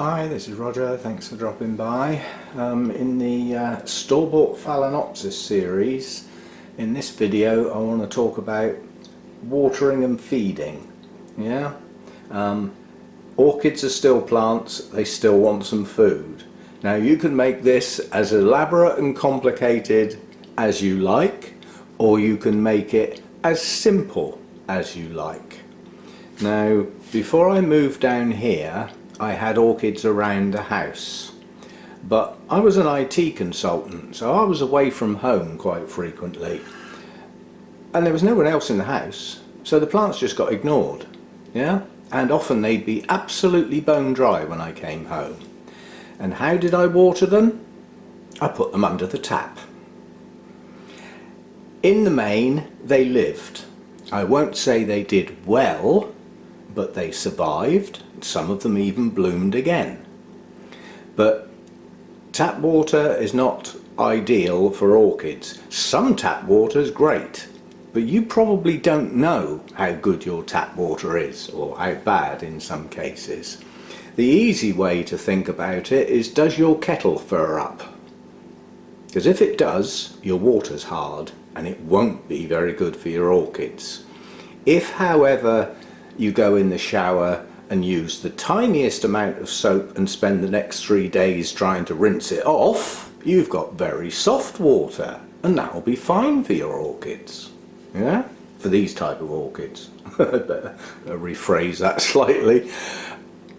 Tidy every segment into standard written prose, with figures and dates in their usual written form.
Hi, this is Roger, thanks for dropping by. In the Store-Bought Phalaenopsis series, in this video I want to talk about watering and feeding. Yeah, orchids are still plants, they still want some food. Now you can make this as elaborate and complicated as you like, or you can make it as simple as you like. Now before I moved down here I had orchids around the house, but I was an IT consultant, so I was away from home quite frequently and there was no one else in the house, so the plants just got ignored. Yeah, and often they'd be absolutely bone dry when I came home. And how did I water them? I put them under the tap. In the main they lived. I won't say they did well, but they survived. Some of them even bloomed again. But tap water is not ideal for orchids. Some tap water is great, but you probably don't know how good your tap water is, or how bad in some cases. The easy way to think about it is, does your kettle fur up? Because if it does, your water's hard and it won't be very good for your orchids. If, however, you go in the shower and use the tiniest amount of soap and spend the next 3 days trying to rinse it off, you've got very soft water, and that will be fine for your orchids. Yeah, for these type of orchids. I better rephrase that slightly.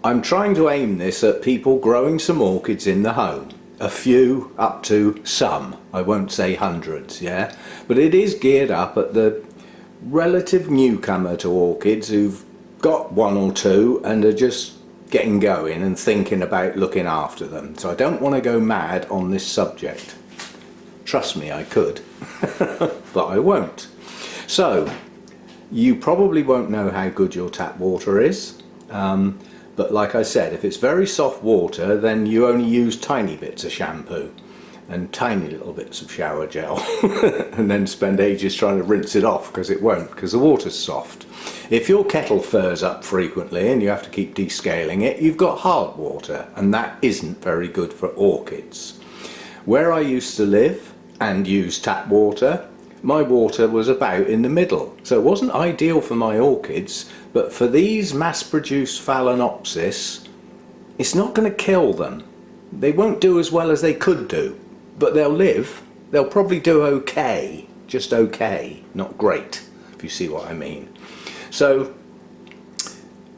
I'm trying to aim this at people growing some orchids in the home. A few up to some, I won't say hundreds, yeah, but it is geared up at the relative newcomer to orchids who've got one or two and are just getting going and thinking about looking after them. So I don't want to go mad on this subject. Trust me, I could, but I won't. So you probably won't know how good your tap water is, but like I said, if it's very soft water, then you only use tiny bits of shampoo and tiny little bits of shower gel and then spend ages trying to rinse it off, because it won't, because the water's soft. If your kettle furs up frequently and you have to keep descaling it, you've got hard water, and that isn't very good for orchids. Where I used to live and use tap water, my water was about in the middle, so it wasn't ideal for my orchids, but for these mass-produced Phalaenopsis, it's not going to kill them. They won't do as well as they could do, but they'll live. They'll probably do okay, just okay, not great, if you see what I mean. So,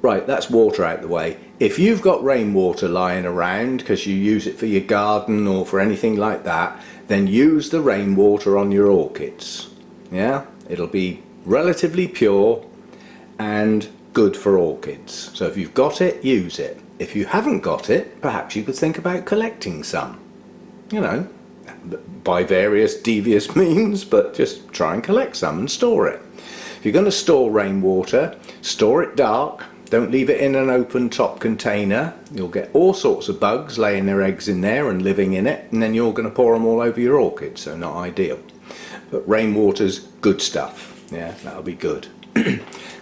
right, that's water out the way. If you've got rainwater lying around because you use it for your garden or for anything like that, then use the rainwater on your orchids. Yeah, it'll be relatively pure and good for orchids. So if you've got it, use it. If you haven't got it, perhaps you could think about collecting some. You know, by various devious means, but just try and collect some and store it. If you're going to store rainwater, store it dark. Don't leave it in an open top container. You'll get all sorts of bugs laying their eggs in there and living in it, and then you're going to pour them all over your orchids, so not ideal. But rainwater's good stuff. Yeah, that'll be good.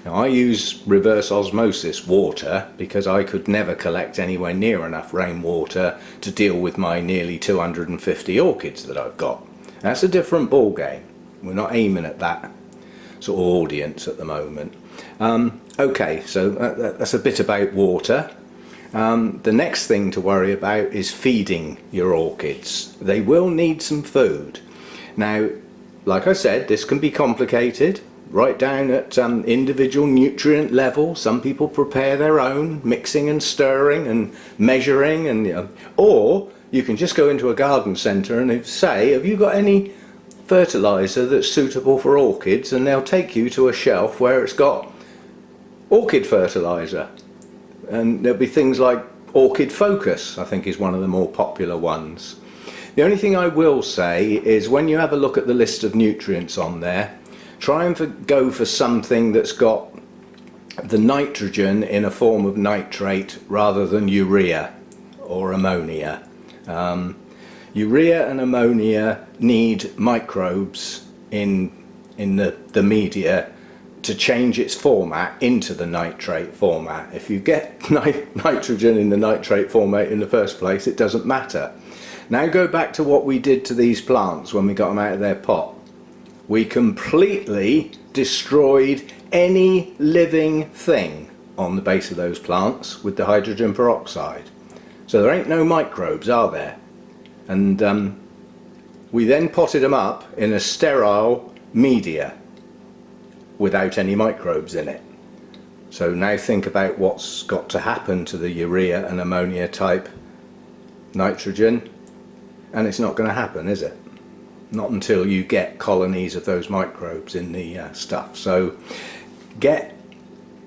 Now I use reverse osmosis water because I could never collect anywhere near enough rainwater to deal with my nearly 250 orchids that I've got. That's a different ball game. We're not aiming at that sort of audience at the moment. Okay, so that's a bit about water. The next thing to worry about is feeding your orchids. They will need some food. Now, like I said, this can be complicated, right down at individual nutrient level. Some people prepare their own, mixing and stirring and measuring, and or you can just go into a garden centre and say, have you got any fertiliser that's suitable for orchids, and they'll take you to a shelf where it's got orchid fertiliser, and there'll be things like Orchid Focus, I think is one of the more popular ones. The only thing I will say is, when you have a look at the list of nutrients on there, try and go for something that's got the nitrogen in a form of nitrate rather than urea or ammonia. Urea and ammonia need microbes in the media to change its format into the nitrate format. If you get nitrogen in the nitrate format in the first place, it doesn't matter. Now go back to what we did to these plants when we got them out of their pot. We completely destroyed any living thing on the base of those plants with the hydrogen peroxide. So there ain't no microbes, are there? And we then potted them up in a sterile media without any microbes in it. So now think about what's got to happen to the urea and ammonia type nitrogen, and it's not going to happen, is it? Not until you get colonies of those microbes in the stuff. So get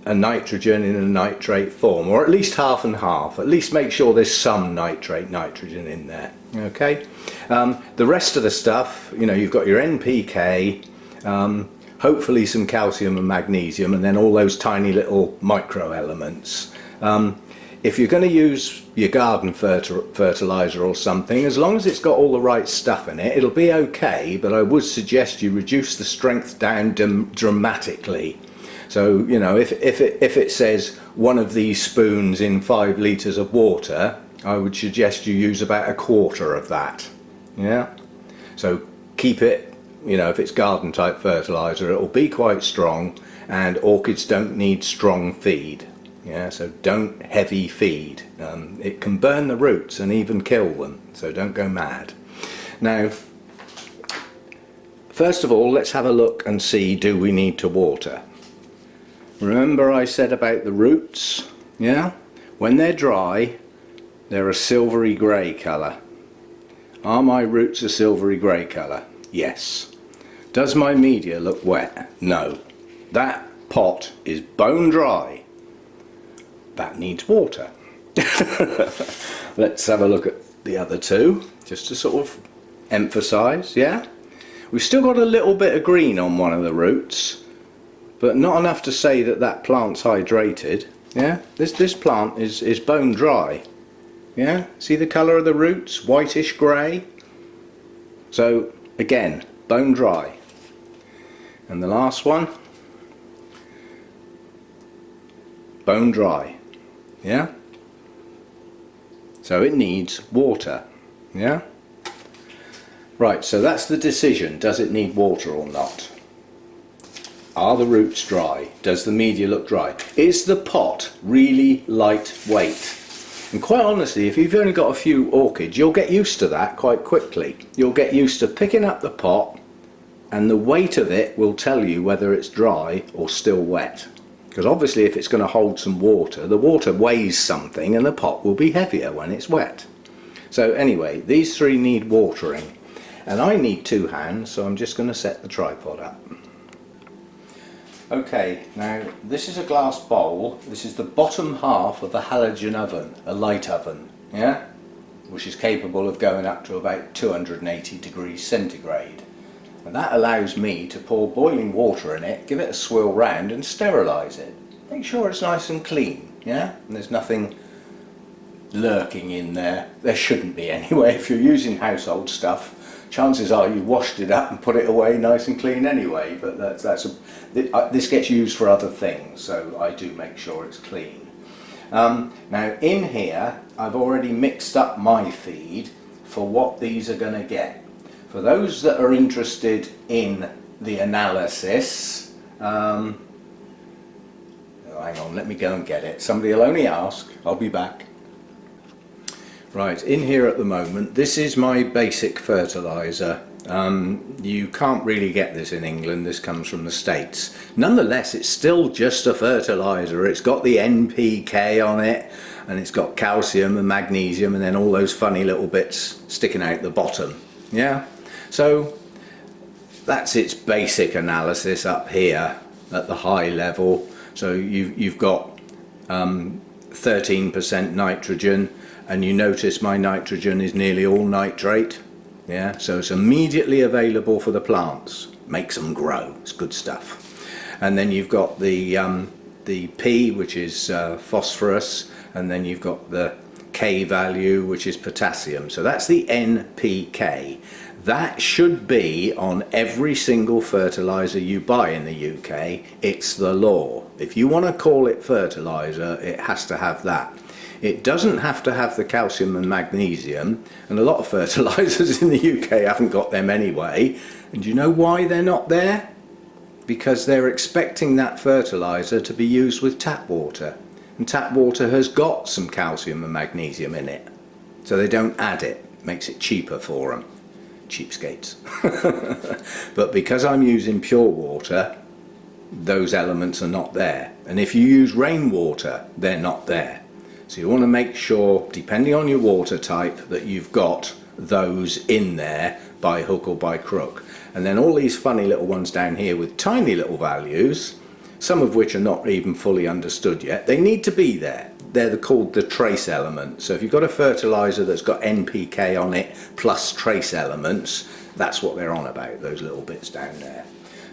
a nitrogen in a nitrate form, or at least half and half. At least make sure there's some nitrogen in there. Okay. The rest of the stuff, you know, you've got your NPK, hopefully some calcium and magnesium, and then all those tiny little micro elements. If you're going to use your garden fertilizer or something, as long as it's got all the right stuff in it, it'll be okay, but I would suggest you reduce the strength down dramatically. So, you know, if it says one of these spoons in 5 litres of water, I would suggest you use about a quarter of that. Yeah. So keep it, you know, if it's garden type fertilizer, it will be quite strong, and orchids don't need strong feed. Yeah, so don't heavy feed. It can burn the roots and even kill them, so don't go mad. Now, first of all, let's have a look and see, do we need to water? Remember I said about the roots? Yeah? When they're dry, they're a silvery grey colour. Are my roots a silvery grey colour? Yes. Does my media look wet? No. That pot is bone dry. That needs water. Let's have a look at the other two, just to sort of emphasize. Yeah, we've still got a little bit of green on one of the roots, but not enough to say that that plant's hydrated. Yeah, this plant is bone dry. Yeah, see the colour of the roots, whitish grey. So again, bone dry. And the last one, bone dry. Yeah, so it needs water. Yeah, right, so that's the decision. Does it need water or not? Are the roots dry? Does the media look dry? Is the pot really lightweight? And quite honestly, if you've only got a few orchids, you'll get used to that quite quickly. You'll get used to picking up the pot, and the weight of it will tell you whether it's dry or still wet. Because obviously if it's going to hold some water, the water weighs something and the pot will be heavier when it's wet. So anyway, these three need watering, and I need 2 hands, so I'm just going to set the tripod up. Okay, now this is a glass bowl. This is the bottom half of a halogen oven, a light oven, yeah, which is capable of going up to about 280 degrees centigrade. And that allows me to pour boiling water in it, give it a swirl round and sterilise it. Make sure it's nice and clean, yeah? And there's nothing lurking in there. There shouldn't be anyway. If you're using household stuff, chances are you washed it up and put it away nice and clean anyway. But this gets used for other things, so I do make sure it's clean. Now in here, I've already mixed up my feed for what these are going to get. For those that are interested in the analysis, hang on, let me go and get it. Somebody will only ask, I'll be back. Right, in here at the moment, this is my basic fertiliser. You can't really get this in England, this comes from the States. Nonetheless, it's still just a fertiliser. It's got the NPK on it, and it's got calcium and magnesium, and then all those funny little bits sticking out the bottom. Yeah? So that's its basic analysis up here at the high level. So you've got 13% nitrogen, and you notice my nitrogen is nearly all nitrate. Yeah, so it's immediately available for the plants, makes them grow. It's good stuff. And then you've got the P, which is phosphorus, and then you've got the K value, which is potassium. So that's the NPK. That should be on every single fertiliser you buy in the UK. It's the law. If you want to call it fertiliser, it has to have that. It doesn't have to have the calcium and magnesium, and a lot of fertilisers in the UK haven't got them anyway. And do you know why they're not there? Because they're expecting that fertiliser to be used with tap water, and tap water has got some calcium and magnesium in it, so they don't add it. Makes it cheaper for them. Cheapskates. But because I'm using pure water, those elements are not there, and if you use rainwater, they're not there. So you want to make sure, depending on your water type, that you've got those in there by hook or by crook. And then all these funny little ones down here with tiny little values, some of which are not even fully understood yet, they need to be there. They're called the trace elements. So if you've got a fertiliser that's got NPK on it plus trace elements, that's what they're on about, those little bits down there.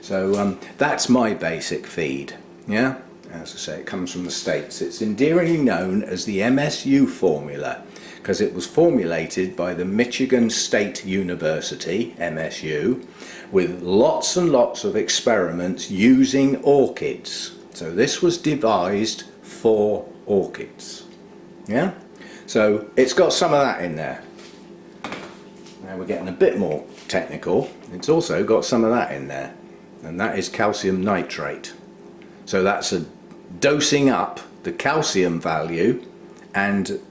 So that's my basic feed. Yeah, as I say, it comes from the States. It's endearingly known as the MSU formula because it was formulated by the Michigan State University, MSU, with lots and lots of experiments using orchids. So this was devised for orchids. Yeah, so it's got some of that in there. Now we're getting a bit more technical. It's also got some of that in there, and that is calcium nitrate. So that's a dosing up the calcium value, and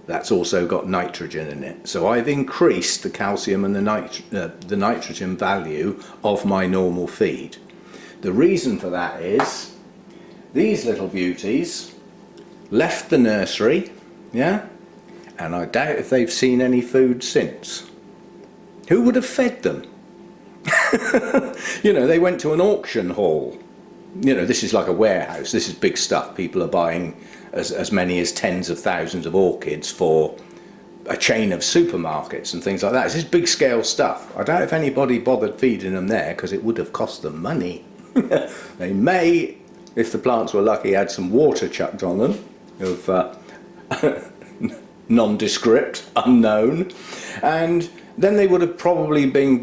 that's also got nitrogen in it. So I've increased the calcium and the nitrogen value of my normal feed. The reason for that is these little beauties left the nursery, yeah, and I doubt if they've seen any food since. Who would have fed them? You know, they went to an auction hall. You know, this is like a warehouse. This is big stuff. People are buying as many as tens of thousands of orchids for a chain of supermarkets and things like that. This is big scale stuff. I doubt if anybody bothered feeding them there because it would have cost them money. They may, if the plants were lucky, had some water chucked on them of nondescript, unknown, and then they would have probably been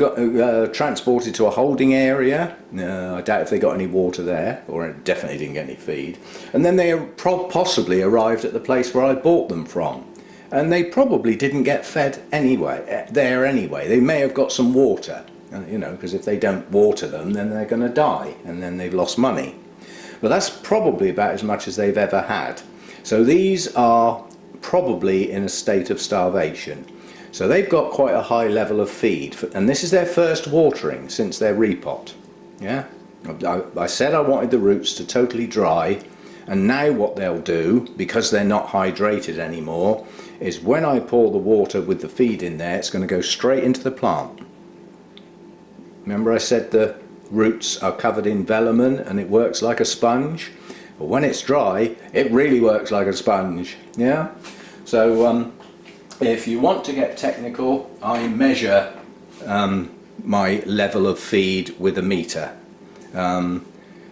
transported to a holding area. I doubt if they got any water there, or definitely didn't get any feed. And then they possibly arrived at the place where I bought them from. And they probably didn't get fed anyway, there anyway. They may have got some water, you know, because if they don't water them, then they're going to die, and then they've lost money. But that's probably about as much as they've ever had. So these are probably in a state of starvation. So they've got quite a high level of feed, and this is their first watering since their repot. Yeah, I said I wanted the roots to totally dry, and now what they'll do, because they're not hydrated anymore, is when I pour the water with the feed in there, it's going to go straight into the plant. Remember I said the roots are covered in velamen and it works like a sponge? But when it's dry, it really works like a sponge. Yeah, so if you want to get technical, I measure my level of feed with a meter.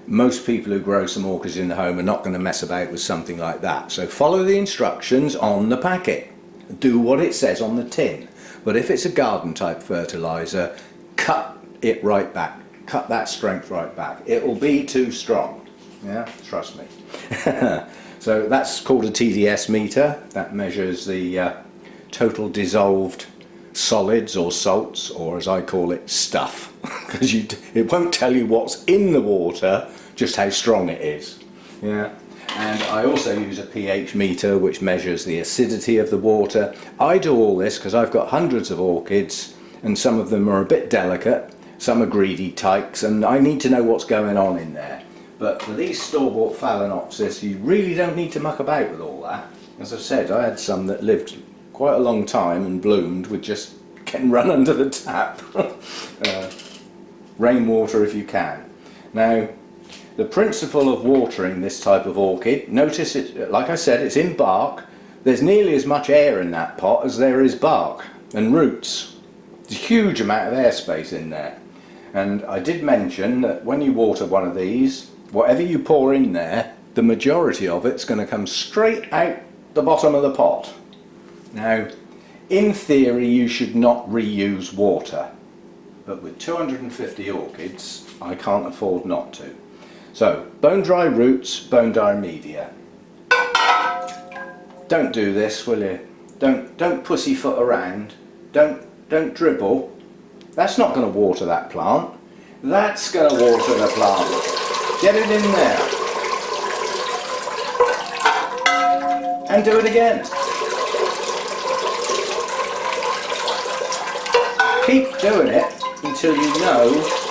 Most people who grow some orchids in the home are not going to mess about with something like that. So follow the instructions on the packet. Do what it says on the tin. But if it's a garden type fertiliser, cut it right back. Cut that strength right back. It will be too strong. Yeah, trust me. So that's called a TDS meter. That measures the total dissolved solids or salts, or as I call it, stuff, because it won't tell you what's in the water, just how strong it is. Yeah, and I also use a pH meter which measures the acidity of the water. I do all this because I've got hundreds of orchids, and some of them are a bit delicate, some are greedy tykes, and I need to know what's going on in there. But for these store-bought Phalaenopsis, you really don't need to muck about with all that. As I said, I had some that lived quite a long time and bloomed with just getting run under the tap. Rainwater if you can. Now, the principle of watering this type of orchid, notice it, like I said, it's in bark. There's nearly as much air in that pot as there is bark and roots. There's a huge amount of airspace in there. And I did mention that when you water one of these, whatever you pour in there, the majority of it's going to come straight out the bottom of the pot. Now, in theory you should not reuse water, but with 250 orchids I can't afford not to. So, bone dry roots, bone dry media. Don't do this, will you? Don't pussyfoot around. Don't dribble. That's not going to water that plant. That's going to water the plant. Get it in there. And do it again. Keep doing it until you know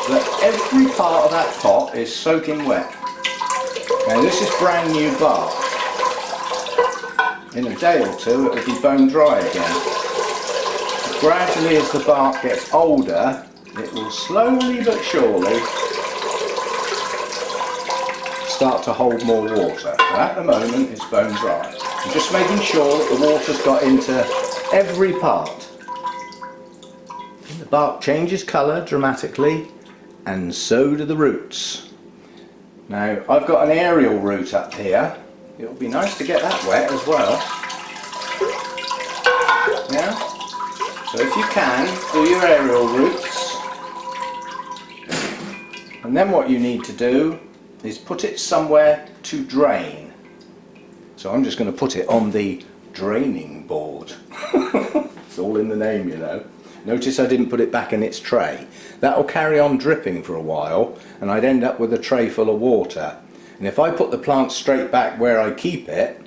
that every part of that pot is soaking wet. Now this is brand new bark. In a day or two it will be bone dry again. Gradually as the bark gets older, it will slowly but surely start to hold more water. But at the moment it's bone dry. I'm just making sure that the water's got into every part. And the bark changes colour dramatically, and so do the roots. Now I've got an aerial root up here. It would be nice to get that wet as well. Yeah? So if you can, do your aerial roots. And then what you need to do is put it somewhere to drain. So I'm just going to put it on the draining board. It's all in the name, you know. Notice I didn't put it back in its tray. That'll carry on dripping for a while and I'd end up with a tray full of water. And if I put the plant straight back where I keep it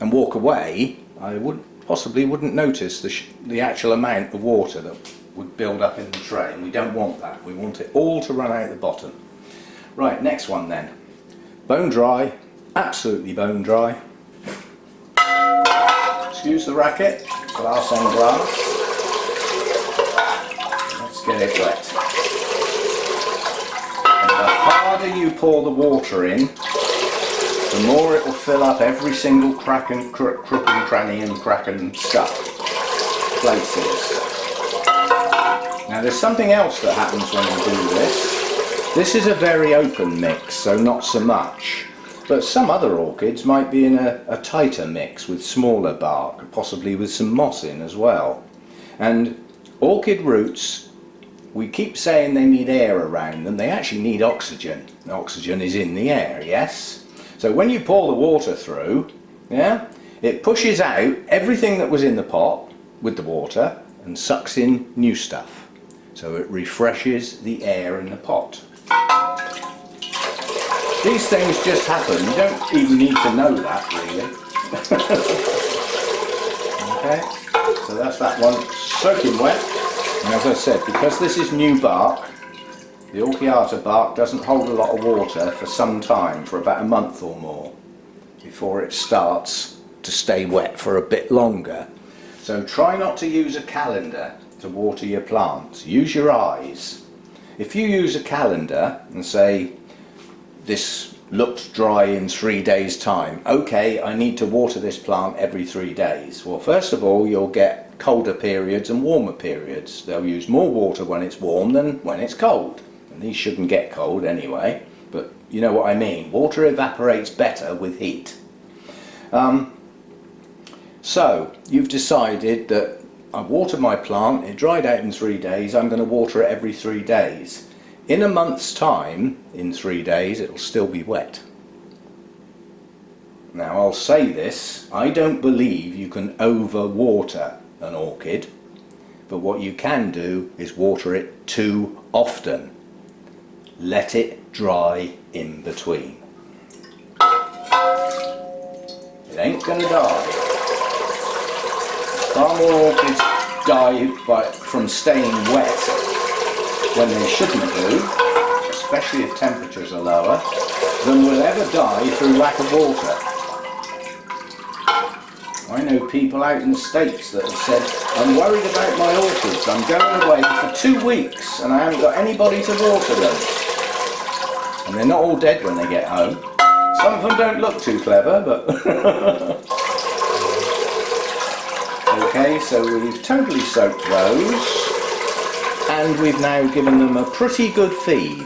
and walk away, I possibly wouldn't notice the actual amount of water that would build up in the tray. And we don't want that. We want it all to run out the bottom. Right, next one then. Bone dry, absolutely bone dry. Excuse the racket, glass on glass. Let's get it wet. And the harder you pour the water in, the more it will fill up every single crack and crook and cranny and crack and stuff places. Now there's something else that happens when you do this. This is a very open mix, so not so much. But some other orchids might be in a tighter mix with smaller bark, possibly with some moss in as well. And orchid roots, we keep saying they need air around them. They actually need oxygen. Oxygen is in the air, yes? So when you pour the water through, yeah, it pushes out everything that was in the pot with the water and sucks in new stuff. So it refreshes the air in the pot. These things just happen. You don't even need to know that, really. Okay, so that's that one soaking wet. And as I said, because this is new bark, the Orchiata bark doesn't hold a lot of water for some time, for about a month or more, before it starts to stay wet for a bit longer. So try not to use a calendar to water your plants. Use your eyes. If you use a calendar and say, this looks dry in 3 days' time, okay, I need to water this plant every 3 days. Well, first of all, you'll get colder periods and warmer periods. They'll use more water when it's warm than when it's cold. And these shouldn't get cold anyway, but you know what I mean. Water evaporates better with heat. So, you've decided that I watered my plant, it dried out in 3 days, I'm going to water it every 3 days. In a month's time, in 3 days, it'll still be wet. Now I'll say this, I don't believe you can over-water an orchid, but what you can do is water it too often. Let it dry in between. It ain't gonna die. Far more orchids die from staying wet when they shouldn't do, especially if temperatures are lower, than will ever die through lack of water. I know people out in the States that have said, I'm worried about my orchids, I'm going away for 2 weeks and I haven't got anybody to water them. And they're not all dead when they get home. Some of them don't look too clever, but... Okay, so we've totally soaked those. And we've now given them a pretty good feed.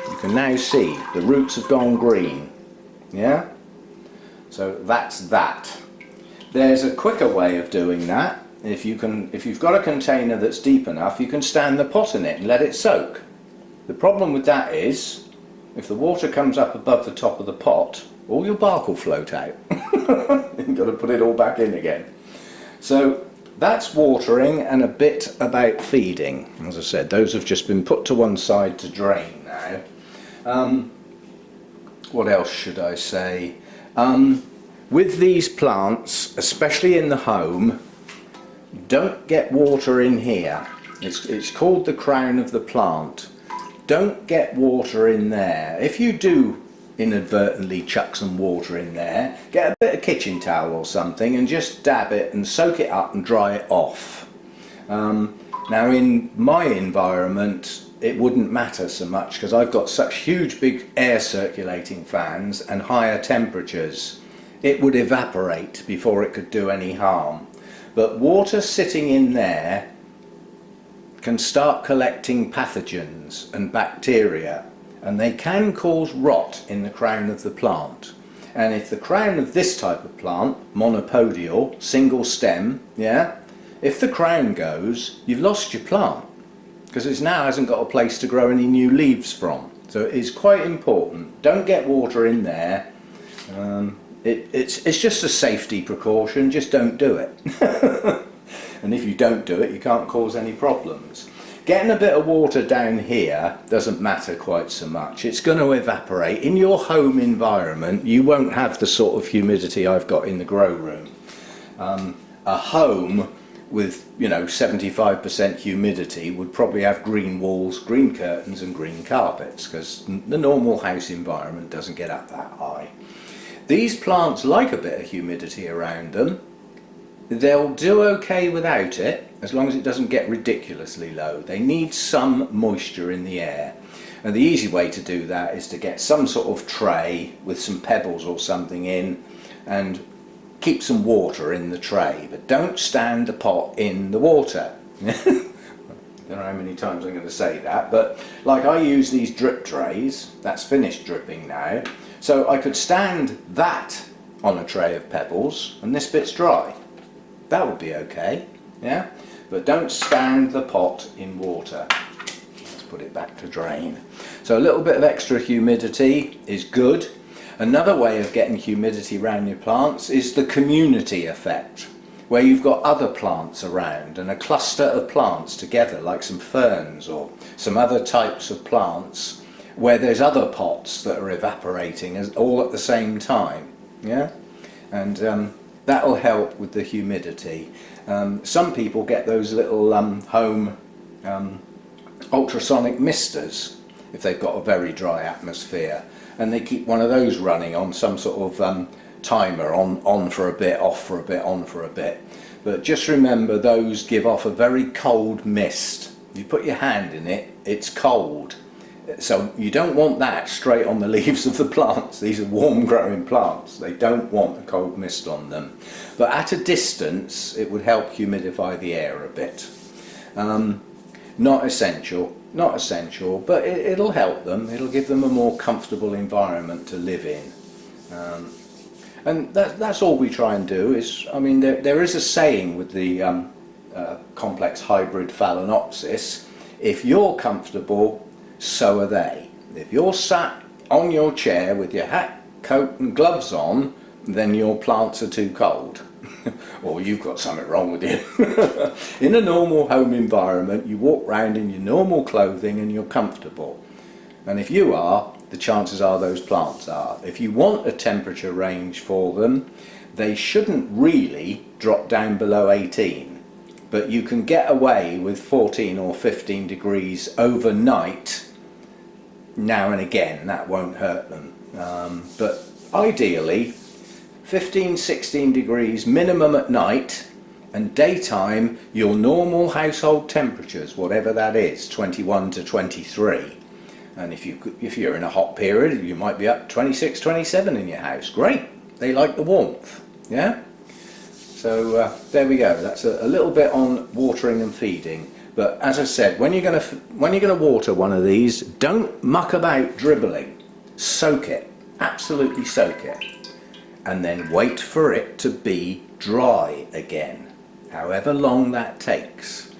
You can now see the roots have gone green. Yeah? So that's that. There's a quicker way of doing that. If you've got a container that's deep enough, you can stand the pot in it and let it soak. The problem with that is, if the water comes up above the top of the pot, all your bark will float out. You've got to put it all back in again. So that's watering and a bit about feeding. As I said, those have just been put to one side to drain now. What else should I say? With these plants, especially in the home, don't get water in here. It's called the crown of the plant. Don't get water in there. If you do inadvertently chuck some water in there, get a bit of kitchen towel or something and just dab it and soak it up and dry it off. Now in my environment it wouldn't matter so much because I've got such huge big air circulating fans and higher temperatures. It would evaporate before it could do any harm. But water sitting in there can start collecting pathogens and bacteria, and they can cause rot in the crown of the plant. And if the crown of this type of plant, monopodial, single stem, yeah, if the crown goes, you've lost your plant because it now hasn't got a place to grow any new leaves from. So it is quite important. Don't get water in there. It's just a safety precaution, just don't do it. And if you don't do it, you can't cause any problems. Getting a bit of water down here doesn't matter quite so much. It's going to evaporate. In your home environment, you won't have the sort of humidity I've got in the grow room. A home with 75% humidity would probably have green walls, green curtains and green carpets, because the normal house environment doesn't get up that high. These plants like a bit of humidity around them. They'll do okay without it, as long as it doesn't get ridiculously low. They need some moisture in the air. And the easy way to do that is to get some sort of tray with some pebbles or something in and keep some water in the tray. But don't stand the pot in the water. I don't know how many times I'm going to say that, but like I use these drip trays, that's finished dripping now. So I could stand that on a tray of pebbles and this bit's dry. That would be okay, yeah? But don't stand the pot in water. Let's put it back to drain. So a little bit of extra humidity is good. Another way of getting humidity around your plants is the community effect, where you've got other plants around and a cluster of plants together, like some ferns or some other types of plants, where there's other pots that are evaporating all at the same time, yeah? And that'll help with the humidity. Some people get those little home ultrasonic misters if they've got a very dry atmosphere, and they keep one of those running on some sort of timer, on for a bit, off for a bit, on for a bit. But just remember, those give off a very cold mist. You put your hand in it, it's cold. So you don't want that straight on the leaves of the plants. These are warm growing plants. They don't want a cold mist on them. But at a distance it would help humidify the air a bit. Not essential, but it'll help them. It'll give them a more comfortable environment to live in. And that's all we try and do. Is, I mean, there is a saying with the complex hybrid Phalaenopsis: if you're comfortable, so are they. If you're sat on your chair with your hat, coat and gloves on, then your plants are too cold. Or you've got something wrong with you. In a normal home environment, you walk around in your normal clothing and you're comfortable. And if you are, the chances are those plants are. If you want a temperature range for them, they shouldn't really drop down below 18. But you can get away with 14 or 15 degrees overnight now and again. That won't hurt them. But ideally 15-16 degrees minimum at night, and daytime your normal household temperatures, whatever that is, 21 to 23. And if you're in a hot period, you might be up 26, 27 in your house. Great, they like the warmth, yeah? So there we go. That's a little bit on watering and feeding. But as I said, when you're going to water one of these, don't muck about dribbling. Soak it, absolutely soak it, and then wait for it to be dry again, however long that takes.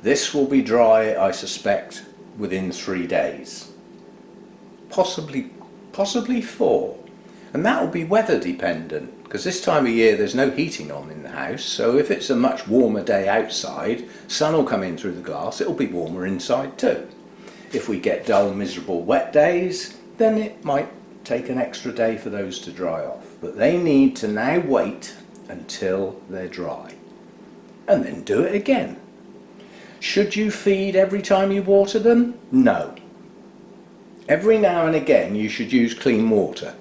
This will be dry, I suspect, within 3 days, possibly 4, and that will be weather dependent, because this time of year there's no heating on in the house, so if it's a much warmer day outside, sun will come in through the glass, it will be warmer inside too. If we get dull, miserable wet days, then it might take an extra day for those to dry off, but they need to now wait until they're dry and then do it again. Should you feed every time you water them? No. Every now and again you should use clean water,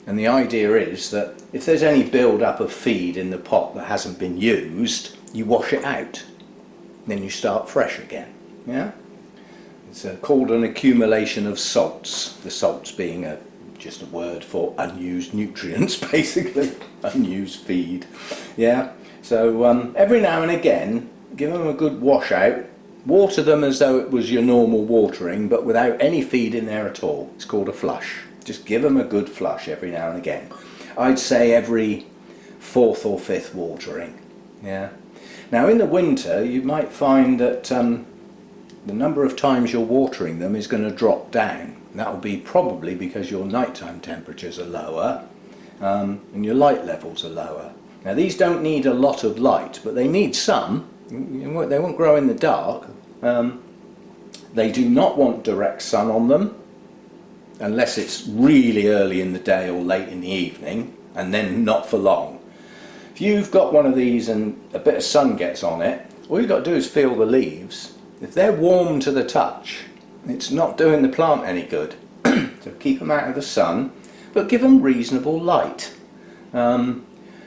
and the idea is that if there's any build up of feed in the pot that hasn't been used, you wash it out, then you start fresh again. Yeah? It's called an accumulation of salts, the salts being just a word for unused nutrients, basically, unused feed. Yeah? So every now and again give them a good wash out. Water them as though it was your normal watering, but without any feed in there at all. It's called a flush. Just give them a good flush every now and again. I'd say every 4th or 5th watering. Yeah. Now in the winter you might find that the number of times you're watering them is going to drop down. That will be probably because your nighttime temperatures are lower and your light levels are lower. Now these don't need a lot of light, but they need some. They won't grow in the dark. They do not want direct sun on them unless it's really early in the day or late in the evening, and then not for long. If you've got one of these and a bit of sun gets on it, all you've got to do is feel the leaves. If they're warm to the touch, it's not doing the plant any good. So keep them out of the sun, but give them reasonable light.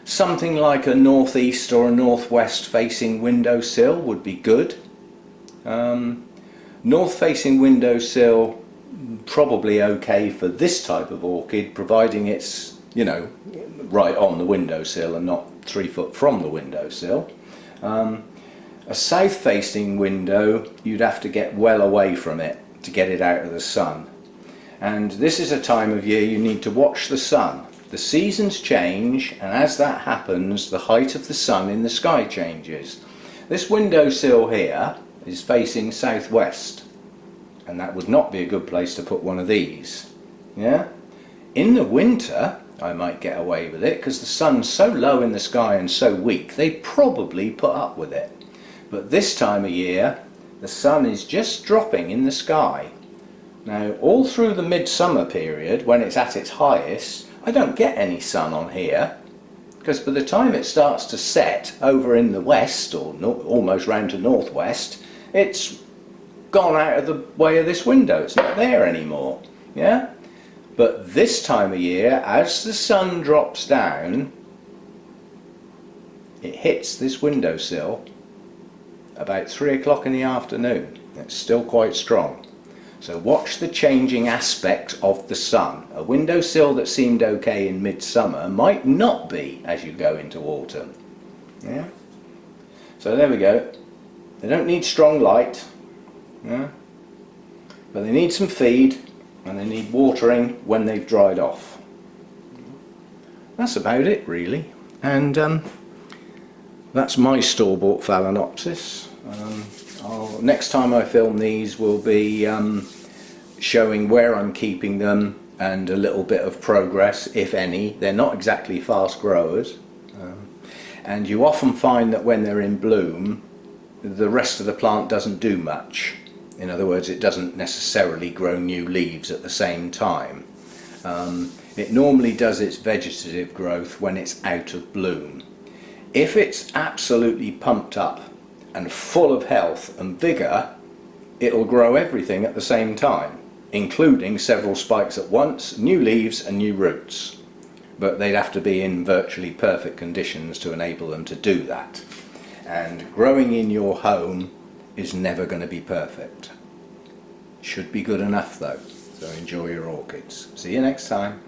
Something like a northeast or a northwest facing windowsill would be good. North facing windowsill, probably okay for this type of orchid, providing it's, you know, right on the windowsill and not 3 foot from the windowsill. A south facing window, you'd have to get well away from it to get it out of the sun. And this is a time of year you need to watch the sun. The seasons change, and as that happens, the height of the sun in the sky changes. This windowsill here is facing southwest, and that would not be a good place to put one of these. Yeah? In the winter, I might get away with it, because the sun's so low in the sky and so weak, they probably put up with it. But this time of year, the sun is just dropping in the sky. Now, all through the midsummer period, when it's at its highest, I don't get any sun on here, because by the time it starts to set over in the west, or almost round to northwest, it's gone out of the way of this window. It's not there anymore. Yeah? But this time of year, as the sun drops down, it hits this windowsill about 3 o'clock in the afternoon. It's still quite strong. So watch the changing aspect of the sun. A windowsill that seemed okay in midsummer might not be as you go into autumn. Yeah? So there we go. They don't need strong light, yeah? But they need some feed, and they need watering when they've dried off. That's about it really. And that's my store-bought Phalaenopsis. Next time I film these will be showing where I'm keeping them and a little bit of progress, if any. They're not exactly fast growers, and you often find that when they're in bloom the rest of the plant doesn't do much. In other words, it doesn't necessarily grow new leaves at the same time. It normally does its vegetative growth when it's out of bloom. If it's absolutely pumped up and full of health and vigour, it'll grow everything at the same time, including several spikes at once, new leaves and new roots. But they'd have to be in virtually perfect conditions to enable them to do that. And growing in your home is never going to be perfect. Should be good enough though. So enjoy your orchids. See you next time.